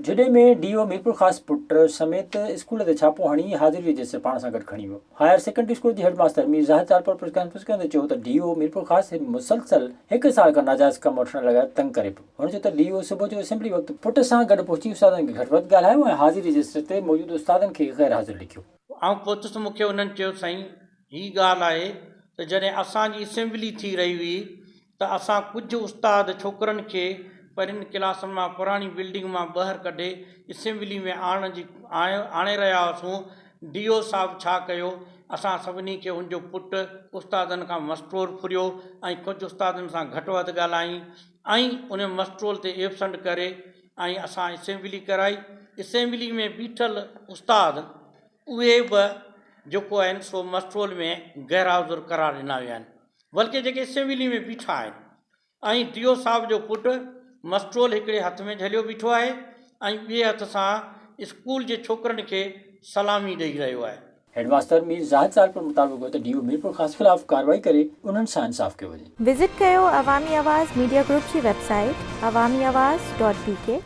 जिले में डीओ मीरपुर ख़ास पुट समेत स्कूल ते छापो हणी हाज़िरी रजिस्टर पाण सां गॾु खणी वियो। हायर सेकेंडरी स्कूल जी हेडमास्टर मीर ज़ाहिद साल पर प्रेस कॉन्फ्रेंस कंदे चयो त डीओ मीरपुर ख़ासि मुसलसल 1 साल खां नाजायज़ कम वठण लॻाए तंग करे पियो। हुन चयो त डीओ सुबुह जो असेंबली वक़्तु पुट सां गॾु पहुची उस्तादनि खे घटि वधि ॻाल्हायो ऐं हाज़िरी रजिस्टर ते मौजूदु उस्तादनि खे ग़ैर हाज़िर लिखियो। ऐं पहुतुसि मूंखे उन्हनि चयो साईं हीअ ॻाल्हि आहे त जॾहिं असांजी असेंबली थी रही हुई त असां कुझु उस्ताद छोकिरनि खे परियुनि क्लासनि मां पुराणी बिल्डिंग मां ॿाहिरि कढे असेंबली में आणे रहिया हुआसीं। डीओ साहिबु छा कयो, असां सभिनी खे हुनजो पुटु उस्तादनि खां मस्ट्रोल फुरियो ऐं कुझु उस्तादनि सां घटि वधि ॻाल्हाई ऐं उन मस्ट्रोल ते एबसेंट करे ऐं असां असेंबली कराई। असेंबली में बीठल उस्ताद उहे बि जेको आहिनि सो मस्ट्रोल में गैर हाज़िर करार ॾिना विया आहिनि, बल्कि जेके असेंबली में बीठा आहिनि। ऐं डीओ साहिब जो पुटु मस्ट्रोल हिकिड़े हथ में झलियो बीठो आहे ऐं ॿिए हथ सां स्कूल जे छोकिरनि खे सलामी ॾेई रहियो आहे। हेडमास्टर मीर ज़ाहिद साल पर मुताबिक़ त डीओ मीरपुर ख़ासि ख़िलाफ़ कार्रवाई करे उन्हनि सां इंसाफ़ कयो वञे। विज़िट कयो अवामी आवाज़ मीडिया ग्रुप जी वेबसाइट awamiawaz.pk